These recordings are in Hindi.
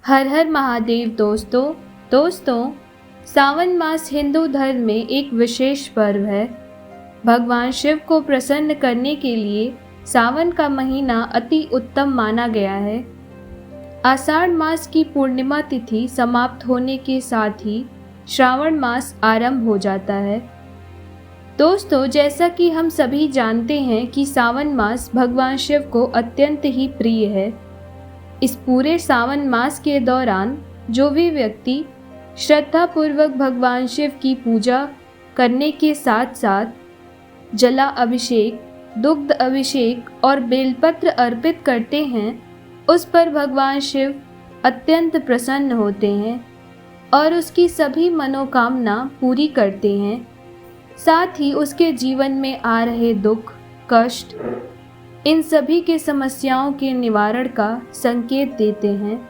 हर हर महादेव दोस्तों सावन मास हिंदू धर्म में एक विशेष पर्व है। भगवान शिव को प्रसन्न करने के लिए सावन का महीना अति उत्तम माना गया है। आषाढ़ मास की पूर्णिमा तिथि समाप्त होने के साथ ही श्रावण मास आरंभ हो जाता है। दोस्तों, जैसा कि हम सभी जानते हैं कि सावन मास भगवान शिव को अत्यंत ही प्रिय है। इस पूरे सावन मास के दौरान जो भी व्यक्ति श्रद्धापूर्वक भगवान शिव की पूजा करने के साथ साथ जला अभिषेक, दुग्ध अभिषेक और बेलपत्र अर्पित करते हैं, उस पर भगवान शिव अत्यंत प्रसन्न होते हैं और उसकी सभी मनोकामना पूरी करते हैं। साथ ही उसके जीवन में आ रहे दुख, कष्ट, इन सभी के समस्याओं के निवारण का संकेत देते हैं।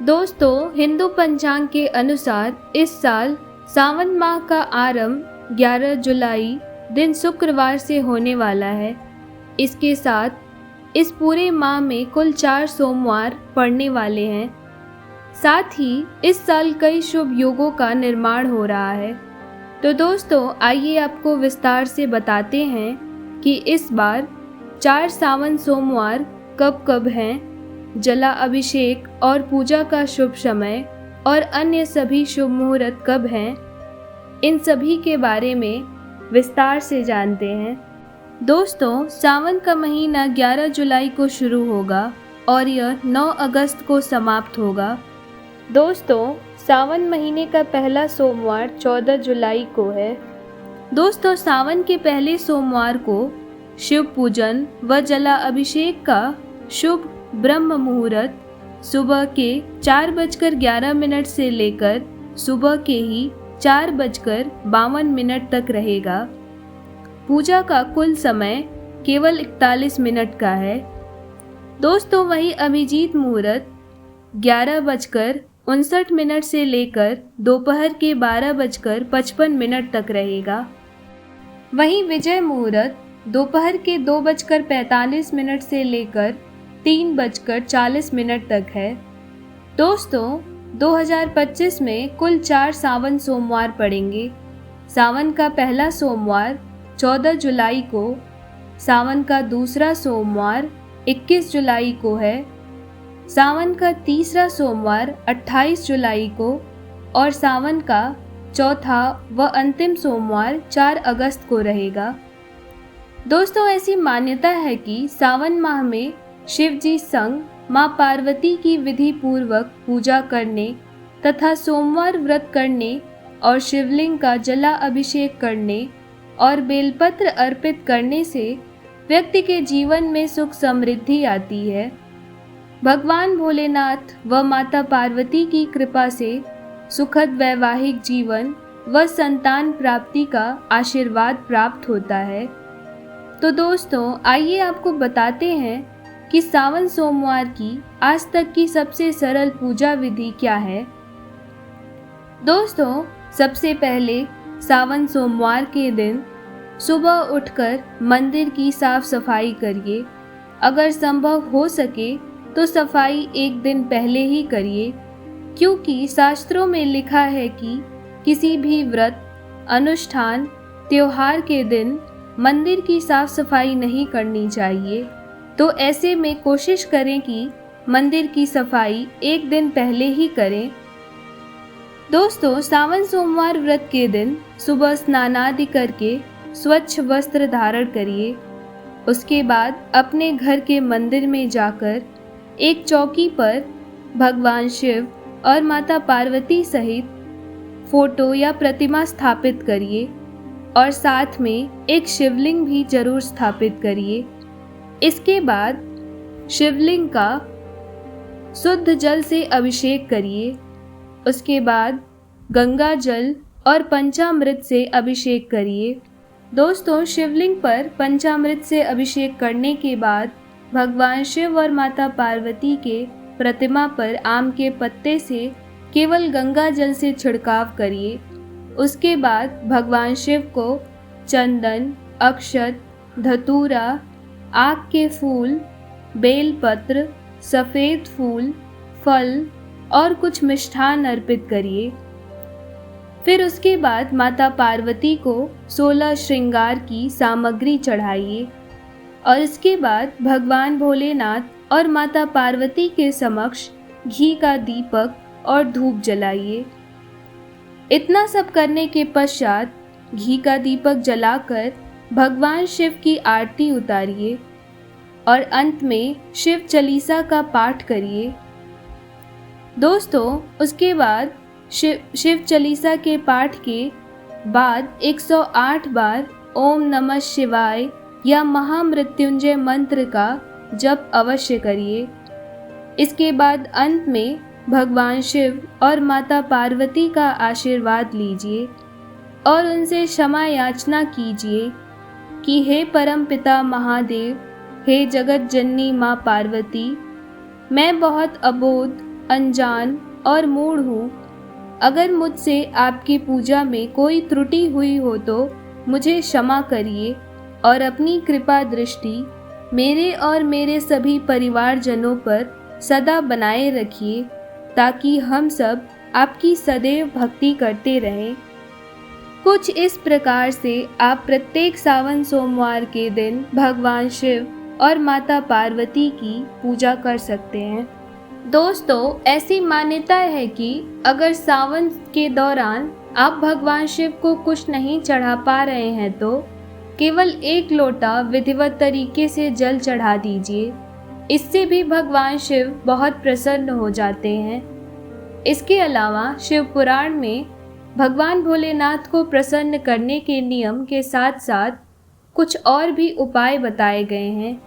दोस्तों, हिंदू पंचांग के अनुसार इस साल सावन माह का आरंभ 11 जुलाई दिन शुक्रवार से होने वाला है। इसके साथ इस पूरे माह में कुल 4 सोमवार पड़ने वाले हैं। साथ ही इस साल कई शुभ योगों का निर्माण हो रहा है। तो दोस्तों, आइए आपको विस्तार से बताते हैं कि इस बार 4 सावन सोमवार कब कब हैं, जला अभिषेक और पूजा का शुभ समय और अन्य सभी शुभ मुहूर्त कब हैं, इन सभी के बारे में विस्तार से जानते हैं। दोस्तों, सावन का महीना 11 जुलाई को शुरू होगा और यह 9 अगस्त को समाप्त होगा। दोस्तों, सावन महीने का पहला सोमवार 14 जुलाई को है। दोस्तों, सावन के पहले सोमवार को शिव पूजन व जला अभिषेक का शुभ ब्रह्म मुहूर्त सुबह के 4:11 से लेकर सुबह के ही 4:52 तक रहेगा। पूजा का कुल समय केवल 41 मिनट का है। दोस्तों, वही अभिजीत मुहूर्त 11:59 से लेकर दोपहर के 12:55 तक रहेगा। वहीं विजय मुहूर्त दोपहर के 2:45 से लेकर 3:40 तक है। दोस्तों, 2025 में कुल 4 सावन सोमवार पड़ेंगे। सावन का पहला सोमवार 14 जुलाई को, सावन का दूसरा सोमवार 21 जुलाई को है, सावन का तीसरा सोमवार 28 जुलाई को और सावन का चौथा व अंतिम सोमवार 4 अगस्त को रहेगा। दोस्तों, ऐसी मान्यता है कि सावन माह में शिव जी संग माँ पार्वती की विधि पूर्वक पूजा करने तथा सोमवार व्रत करने और शिवलिंग का जला अभिषेक करने और बेलपत्र अर्पित करने से व्यक्ति के जीवन में सुख समृद्धि आती है। भगवान भोलेनाथ व माता पार्वती की कृपा से सुखद वैवाहिक जीवन व संतान प्राप्ति का आशीर्वाद प्राप्त होता है। तो दोस्तों, आइए आपको बताते हैं कि सावन सोमवार की आज तक की सबसे सरल पूजा विधि क्या है। दोस्तों, सबसे पहले सावन सोमवार के दिन सुबह उठकर मंदिर की साफ सफाई करिए। अगर संभव हो सके तो सफाई एक दिन पहले ही करिए, क्योंकि शास्त्रों में लिखा है कि किसी भी व्रत, अनुष्ठान, त्योहार के दिन मंदिर की साफ सफाई नहीं करनी चाहिए। तो ऐसे में कोशिश करें कि मंदिर की सफाई एक दिन पहले ही करें। दोस्तों, सावन सोमवार व्रत के दिन सुबह स्नानादि करके स्वच्छ वस्त्र धारण करिए। उसके बाद अपने घर के मंदिर में जाकर एक चौकी पर भगवान शिव और माता पार्वती सहित फोटो या प्रतिमा स्थापित करिए और साथ में एक शिवलिंग भी जरूर स्थापित करिए। इसके बाद शिवलिंग का शुद्ध जल से अभिषेक करिए। उसके बाद गंगा जल और पंचामृत से अभिषेक करिए। दोस्तों, शिवलिंग पर पंचामृत से अभिषेक करने के बाद भगवान शिव और माता पार्वती के प्रतिमा पर आम के पत्ते से केवल गंगा जल से छिड़काव करिए। उसके बाद भगवान शिव को चंदन, अक्षत, धतूरा, आक के फूल, बेलपत्र, सफ़ेद फूल, फल, और कुछ मिष्ठान अर्पित करिए। फिर उसके बाद माता पार्वती को 16 श्रृंगार की सामग्री चढ़ाइए और इसके बाद भगवान भोलेनाथ और माता पार्वती के समक्ष घी का दीपक और धूप जलाइए। इतना सब करने के पश्चात घी का दीपक जलाकर भगवान शिव की आरती उतारिए और अंत में शिव चालीसा का पाठ करिए। दोस्तों, उसके बाद शिव चालीसा के पाठ के बाद 108 बार ओम नमः शिवाय या महामृत्युंजय मंत्र का जप अवश्य करिए। इसके बाद अंत में भगवान शिव और माता पार्वती का आशीर्वाद लीजिए और उनसे क्षमा याचना कीजिए कि हे परम पिता महादेव, हे जगत जननी माँ पार्वती, मैं बहुत अबोध, अनजान और मूढ़ हूँ। अगर मुझसे आपकी पूजा में कोई त्रुटि हुई हो तो मुझे क्षमा करिए और अपनी कृपा दृष्टि मेरे और मेरे सभी परिवारजनों पर सदा बनाए रखिए, ताकि हम सब आपकी सदैव भक्ति करते रहें। कुछ इस प्रकार से आप प्रत्येक सावन सोमवार के दिन भगवान शिव और माता पार्वती की पूजा कर सकते हैं। दोस्तों, ऐसी मान्यता है कि अगर सावन के दौरान आप भगवान शिव को कुछ नहीं चढ़ा पा रहे हैं तो केवल 1 लोटा विधिवत तरीके से जल चढ़ा दीजिए। इससे भी भगवान शिव बहुत प्रसन्न हो जाते हैं। इसके अलावा शिव पुराण में भगवान भोलेनाथ को प्रसन्न करने के नियम के साथ साथ कुछ और भी उपाय बताए गए हैं।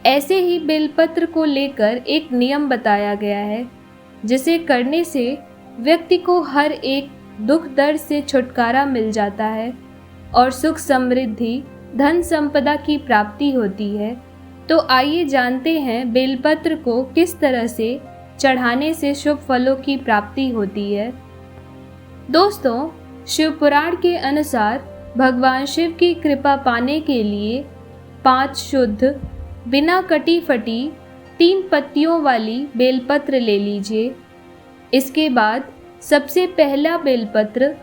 ऐसे ही बेलपत्र को लेकर एक नियम बताया गया है, जिसे करने से व्यक्ति को हर एक दुख दर्द से छुटकारा मिल जाता है और सुख समृद्धि, धन संपदा की प्राप्ति होती है। तो आइए जानते हैं बेलपत्र को किस तरह से चढ़ाने से शुभ फलों की प्राप्ति होती है। दोस्तों, शिव पुराण के अनुसार भगवान शिव की कृपा पाने के लिए 5 शुद्ध बिना कटी फटी 3 पत्तियों वाली बेलपत्र ले लीजिए। इसके बाद सबसे पहला बेलपत्र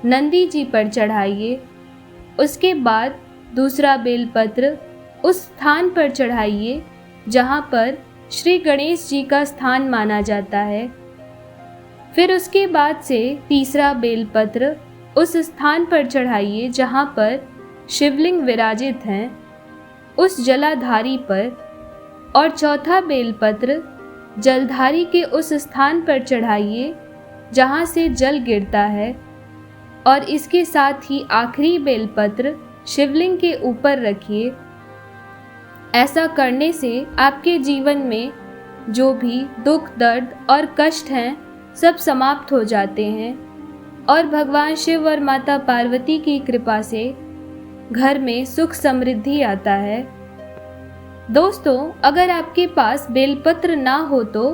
नंदी जी पर चढ़ाइए। उसके बाद दूसरा बेलपत्र उस स्थान पर चढ़ाइए जहाँ पर श्री गणेश जी का स्थान माना जाता है। फिर उसके बाद से तीसरा बेलपत्र उस स्थान पर चढ़ाइए जहाँ पर शिवलिंग विराजित हैं, उस जलाधारी पर। और चौथा बेलपत्र जलधारी के उस स्थान पर चढ़ाइए जहाँ से जल गिरता है। और इसके साथ ही आखिरी बेलपत्र शिवलिंग के ऊपर रखिए। ऐसा करने से आपके जीवन में जो भी दुख, दर्द और कष्ट हैं, सब समाप्त हो जाते हैं और भगवान शिव और माता पार्वती की कृपा से घर में सुख समृद्धि आता है। दोस्तों, अगर आपके पास बेलपत्र ना हो तो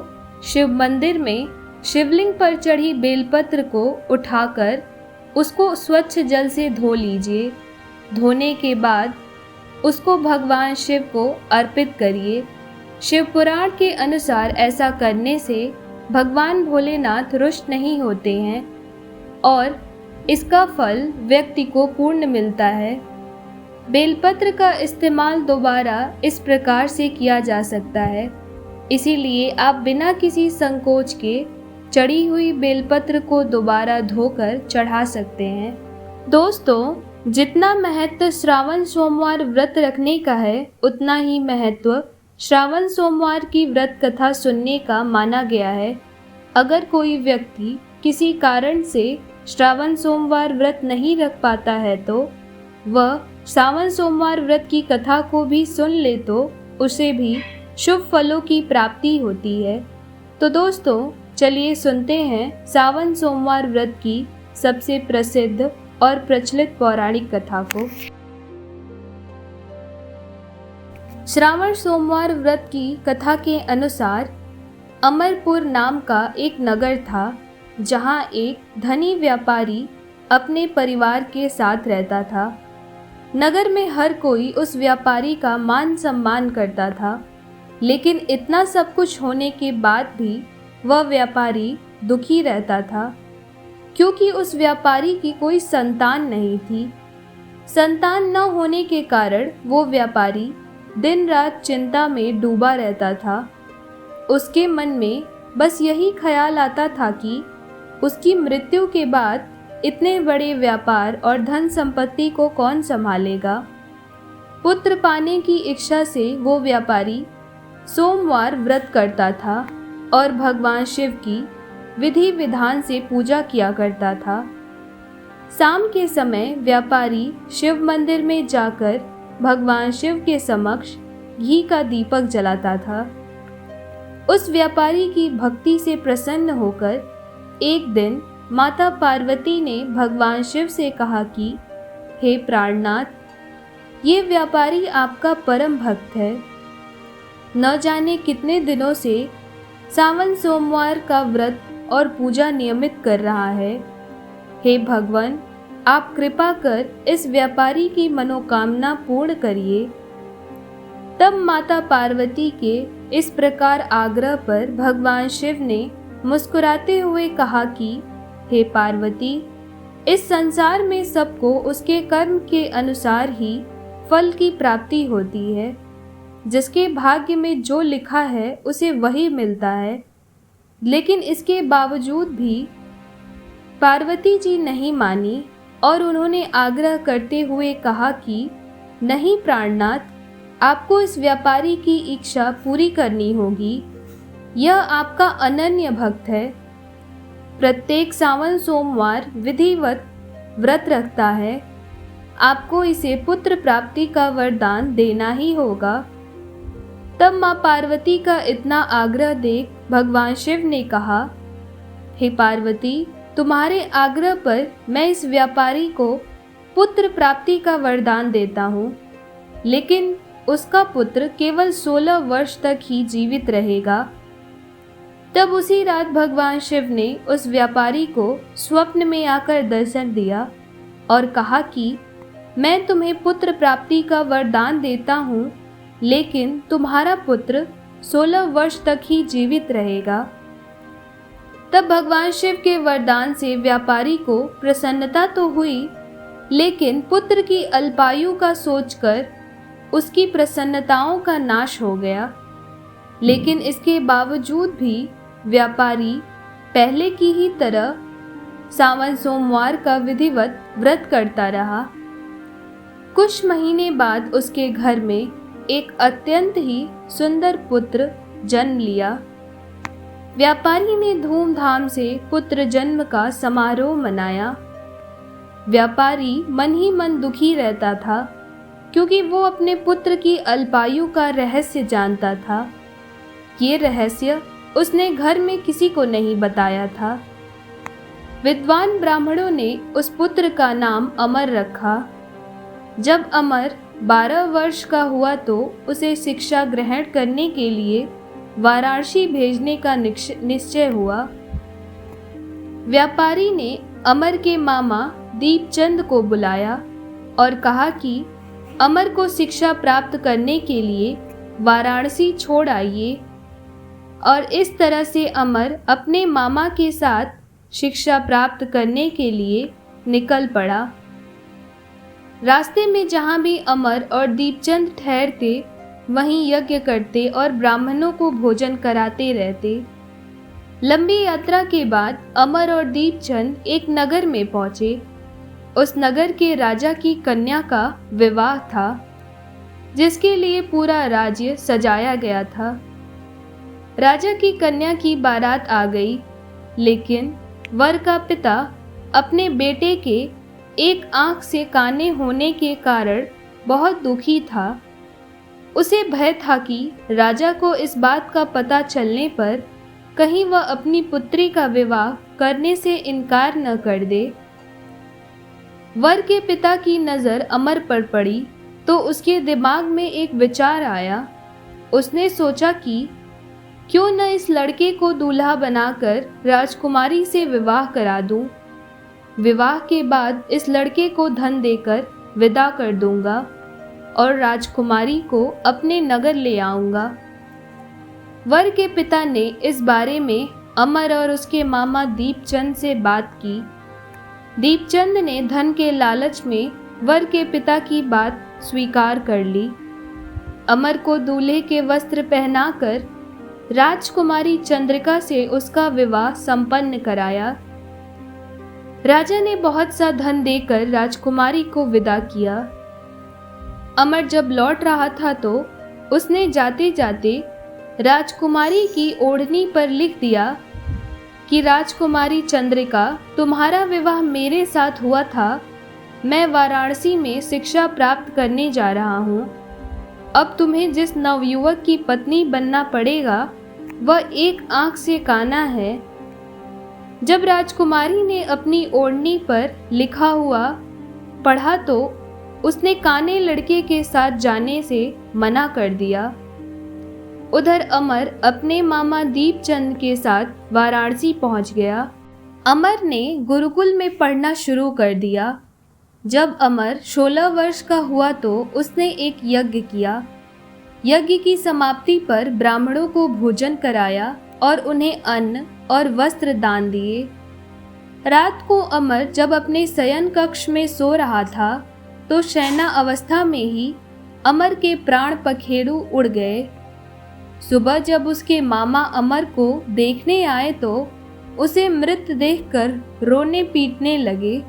शिव मंदिर में शिवलिंग पर चढ़ी बेलपत्र को उठाकर उसको स्वच्छ जल से धो लीजिए। धोने के बाद उसको भगवान शिव को अर्पित करिए। शिव पुराण के अनुसार ऐसा करने से भगवान भोलेनाथ रुष्ट नहीं होते हैं और इसका फल व्यक्ति को पूर्ण मिलता है। बेलपत्र का इस्तेमाल दोबारा इस प्रकार से किया जा सकता है, इसीलिए आप बिना किसी संकोच के चढ़ी हुई बेलपत्र को दोबारा धोकर चढ़ा सकते हैं। दोस्तों, जितना महत्व श्रावण सोमवार व्रत रखने का है, उतना ही महत्व श्रावण सोमवार की व्रत कथा सुनने का माना गया है। अगर कोई व्यक्ति किसी कारण से श्रावण सोमवार व्रत नहीं रख पाता है तो वह श्रावण सोमवार व्रत की कथा को भी सुन ले तो उसे भी शुभ फलों की प्राप्ति होती है। तो दोस्तों, चलिए सुनते हैं श्रावण सोमवार व्रत की सबसे प्रसिद्ध और प्रचलित पौराणिक कथा को। श्रावण सोमवार व्रत की कथा के अनुसार अमरपुर नाम का एक नगर था, जहां एक धनी व्यापारी अपने परिवार के साथ रहता था। नगर में हर कोई उस व्यापारी का मान सम्मान करता था, लेकिन इतना सब कुछ होने के बाद भी वह व्यापारी दुखी रहता था, क्योंकि उस व्यापारी की कोई संतान नहीं थी। संतान न होने के कारण वो व्यापारी दिन रात चिंता में डूबा रहता था। उसके मन में बस यही ख्याल आता था कि उसकी मृत्यु के बाद इतने बड़े व्यापार और धन संपत्ति को कौन संभालेगा। पुत्र पाने की इच्छा से वो व्यापारी सोमवार व्रत करता था और भगवान शिव की विधि विधान से पूजा किया करता था। शाम के समय व्यापारी शिव मंदिर में जाकर भगवान शिव के समक्ष घी का दीपक जलाता था। उस व्यापारी की भक्ति से प्रसन्न होकर एक दिन माता पार्वती ने भगवान शिव से कहा कि हे प्राणनाथ, ये व्यापारी आपका परम भक्त है। न जाने कितने दिनों से सावन सोमवार का व्रत और पूजा नियमित कर रहा है। हे भगवान, आप कृपा कर इस व्यापारी की मनोकामना पूर्ण करिए। तब माता पार्वती के इस प्रकार आग्रह पर भगवान शिव ने मुस्कुराते हुए कहा कि हे पार्वती, इस संसार में सबको उसके कर्म के अनुसार ही फल की प्राप्ति होती है। जिसके भाग्य में जो लिखा है उसे वही मिलता है। लेकिन इसके बावजूद भी पार्वती जी नहीं मानी और उन्होंने आग्रह करते हुए कहा कि नहीं प्राणनाथ, आपको इस व्यापारी की इच्छा पूरी करनी होगी। यह आपका अनन्य भक्त है, प्रत्येक सावन सोमवार विधिवत व्रत रखता है। आपको इसे पुत्र प्राप्ति का वरदान देना ही होगा। तब माँ पार्वती का इतना आग्रह देख भगवान शिव ने कहा, हे पार्वती, तुम्हारे आग्रह पर मैं इस व्यापारी को पुत्र प्राप्ति का वरदान देता हूँ, लेकिन उसका पुत्र केवल 16 वर्ष तक ही जीवित रहेगा। तब उसी रात भगवान शिव ने उस व्यापारी को स्वप्न में आकर दर्शन दिया और कहा कि मैं तुम्हें पुत्र प्राप्ति का वरदान देता हूँ, लेकिन तुम्हारा पुत्र 16 वर्ष तक ही जीवित रहेगा। तब भगवान शिव के वरदान से व्यापारी को प्रसन्नता तो हुई, लेकिन पुत्र की अल्पायु का सोचकर उसकी प्रसन्नताओं का नाश हो गया। लेकिन इसके बावजूद भी व्यापारी पहले की ही तरह सावन सोमवार का विधिवत व्रत करता रहा। कुछ महीने बाद उसके घर में एक अत्यंत ही सुंदर पुत्र जन्म लिया। व्यापारी ने धूमधाम से पुत्र जन्म का समारोह मनाया। व्यापारी मन ही मन दुखी रहता था, क्योंकि वो अपने पुत्र की अल्पायु का रहस्य जानता था। ये रहस्य उसने घर में किसी को नहीं बताया था। विद्वान ब्राह्मणों ने उस पुत्र का नाम अमर रखा। जब अमर 12 वर्ष का हुआ तो उसे शिक्षा ग्रहण करने के लिए वाराणसी भेजने का निश्चय हुआ। व्यापारी ने अमर के मामा दीपचंद को बुलाया और कहा कि अमर को शिक्षा प्राप्त करने के लिए वाराणसी छोड़ आइए। और इस तरह से अमर अपने मामा के साथ शिक्षा प्राप्त करने के लिए निकल पड़ा। रास्ते में जहाँ भी अमर और दीपचंद ठहरते, वहीं यज्ञ करते और ब्राह्मणों को भोजन कराते रहते। लंबी यात्रा के बाद अमर और दीपचंद एक नगर में पहुँचे। उस नगर के राजा की कन्या का विवाह था, जिसके लिए पूरा राज्य सजाया गया था। राजा की कन्या की बारात आ गई, लेकिन वर का पिता अपने बेटे के एक आंख से काने होने के कारण बहुत दुखी था। उसे भय था कि राजा को इस बात का पता चलने पर कहीं वह अपनी पुत्री का विवाह करने से इनकार न कर दे। वर के पिता की नज़र अमर पर पड़ी तो उसके दिमाग में एक विचार आया। उसने सोचा कि क्यों न इस लड़के को दूल्हा बनाकर राजकुमारी से विवाह करा दूं। विवाह के बाद इस लड़के को धन देकर विदा कर दूंगा और राजकुमारी को अपने नगर ले आऊंगा। वर के पिता ने इस बारे में अमर और उसके मामा दीपचंद से बात की। दीपचंद ने धन के लालच में वर के पिता की बात स्वीकार कर ली। अमर को दूल्हे के वस्त्र पहनाकर राजकुमारी चंद्रिका से उसका विवाह संपन्न कराया। राजा ने बहुत सा धन देकर राजकुमारी को विदा किया। अमर जब लौट रहा था तो उसने जाते जाते राजकुमारी की ओढ़नी पर लिख दिया कि राजकुमारी चंद्रिका, तुम्हारा विवाह मेरे साथ हुआ था। मैं वाराणसी में शिक्षा प्राप्त करने जा रहा हूँ। अब तुम्हें जिस नवयुवक की पत्नी बनना पड़ेगा वह एक आंख से काना है। जब राजकुमारी ने अपनी ओढ़नी पर लिखा हुआ पढ़ा तो उसने काने लड़के के साथ जाने से मना कर दिया। उधर अमर अपने मामा दीपचंद के साथ वाराणसी पहुंच गया। अमर ने गुरुकुल में पढ़ना शुरू कर दिया। जब अमर 16 वर्ष का हुआ तो उसने एक यज्ञ किया। यज्ञ की समाप्ति पर ब्राह्मणों को भोजन कराया और उन्हें अन्न और वस्त्र दान दिए। रात को अमर जब अपने शयन कक्ष में सो रहा था तो शयना अवस्था में ही अमर के प्राण पखेरु उड़ गए। सुबह जब उसके मामा अमर को देखने आए तो उसे मृत देखकर रोने पीटने लगे।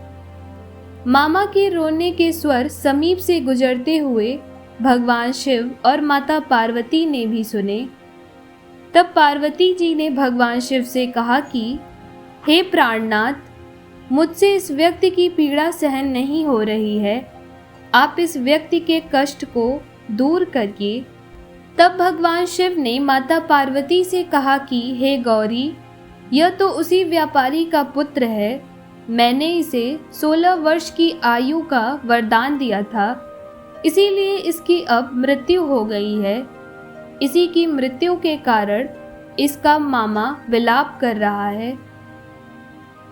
मामा के रोने के स्वर समीप से गुजरते हुए भगवान शिव और माता पार्वती ने भी सुने। तब पार्वती जी ने भगवान शिव से कहा कि हे प्राणनाथ, मुझसे इस व्यक्ति की पीड़ा सहन नहीं हो रही है। आप इस व्यक्ति के कष्ट को दूर करिए। तब भगवान शिव ने माता पार्वती से कहा कि हे गौरी, यह तो उसी व्यापारी का पुत्र है। मैंने इसे 16 वर्ष की आयु का वरदान दिया था, इसीलिए इसकी अब मृत्यु हो गई है। इसी की मृत्यु के कारण इसका मामा विलाप कर रहा है।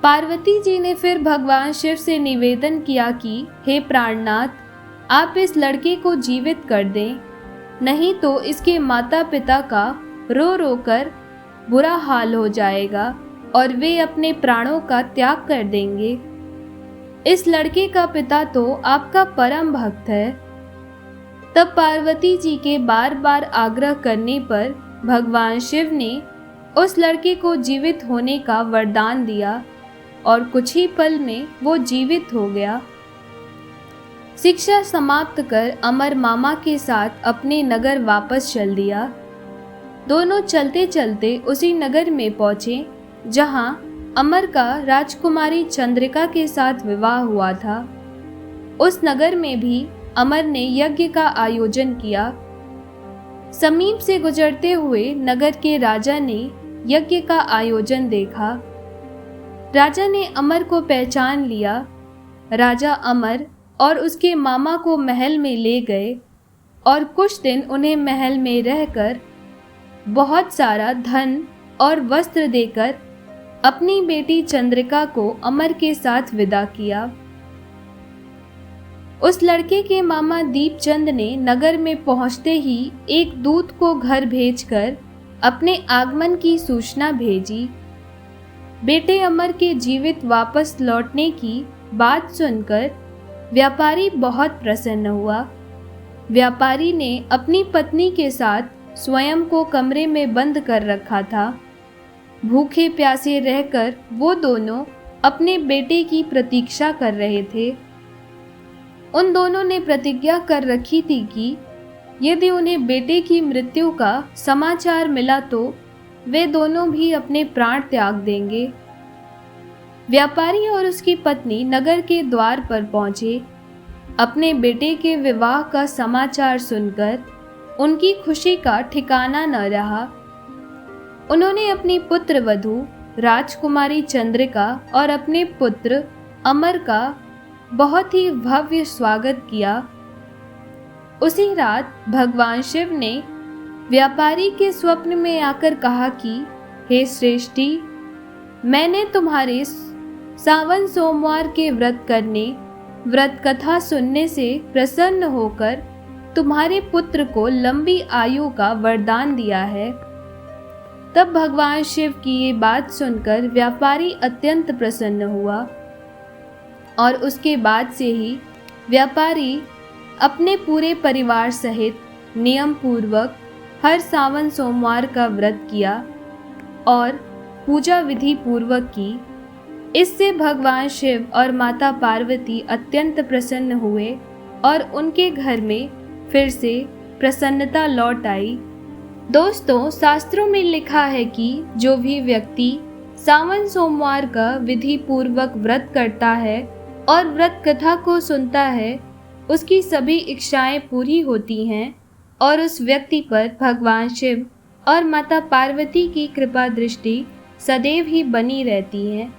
पार्वती जी ने फिर भगवान शिव से निवेदन किया कि हे प्राणनाथ, आप इस लड़के को जीवित कर दें, नहीं तो इसके माता पिता का रो रो कर बुरा हाल हो जाएगा और वे अपने प्राणों का त्याग कर देंगे। इस लड़के का पिता तो आपका परम भक्त है। तब पार्वती जी के बार बार आग्रह करने पर भगवान शिव ने उस लड़के को जीवित होने का वरदान दिया और कुछ ही पल में वो जीवित हो गया। शिक्षा समाप्त कर अमर मामा के साथ अपने नगर वापस चल दिया। दोनों चलते चलते उसी नगर में पहुंचे जहां अमर का राजकुमारी चंद्रिका के साथ विवाह हुआ था। उस नगर में भी अमर ने यज्ञ का आयोजन किया। समीप से गुजरते हुए नगर के राजा ने यज्ञ का आयोजन देखा। राजा ने अमर को पहचान लिया। राजा अमर और उसके मामा को महल में ले गए और कुछ दिन उन्हें महल में रहकर बहुत सारा धन और वस्त्र देकर अपनी बेटी चंद्रिका को अमर के साथ विदा किया। उस लड़के के मामा दीपचंद ने नगर में पहुंचते ही एक दूत को घर भेजकर अपने आगमन की सूचना भेजी। बेटे अमर के जीवित वापस लौटने की बात सुनकर व्यापारी बहुत प्रसन्न हुआ। व्यापारी ने अपनी पत्नी के साथ स्वयं को कमरे में बंद कर रखा था। भूखे प्यासे रहकर वो दोनों अपने बेटे की प्रतीक्षा कर रहे थे। उन दोनों ने प्रतिज्ञा कर रखी थी कि यदि उन्हें बेटे की मृत्यु का समाचार मिला तो वे दोनों भी अपने प्राण त्याग देंगे। व्यापारी और उसकी पत्नी नगर के द्वार पर पहुंचे। अपने बेटे के विवाह का समाचार सुनकर उनकी खुशी का ठिकाना न रहा। उन्होंने अपनी पुत्र वधू राजकुमारी चंद्रिका और अपने पुत्र अमर का बहुत ही भव्य स्वागत किया। उसी रात भगवान शिव ने व्यापारी के स्वप्न में आकर कहा कि हे श्रेष्ठी, मैंने तुम्हारे सावन सोमवार के व्रत करने, व्रत कथा सुनने से प्रसन्न होकर तुम्हारे पुत्र को लंबी आयु का वरदान दिया है। तब भगवान शिव की ये बात सुनकर व्यापारी अत्यंत प्रसन्न हुआ और उसके बाद से ही व्यापारी अपने पूरे परिवार सहित नियम पूर्वक हर सावन सोमवार का व्रत किया और पूजा विधि पूर्वक की। इससे भगवान शिव और माता पार्वती अत्यंत प्रसन्न हुए और उनके घर में फिर से प्रसन्नता लौट आई। दोस्तों, शास्त्रों में लिखा है कि जो भी व्यक्ति सावन सोमवार का विधि पूर्वक व्रत करता है और व्रत कथा को सुनता है, उसकी सभी इच्छाएं पूरी होती हैं और उस व्यक्ति पर भगवान शिव और माता पार्वती की कृपा दृष्टि सदैव ही बनी रहती है।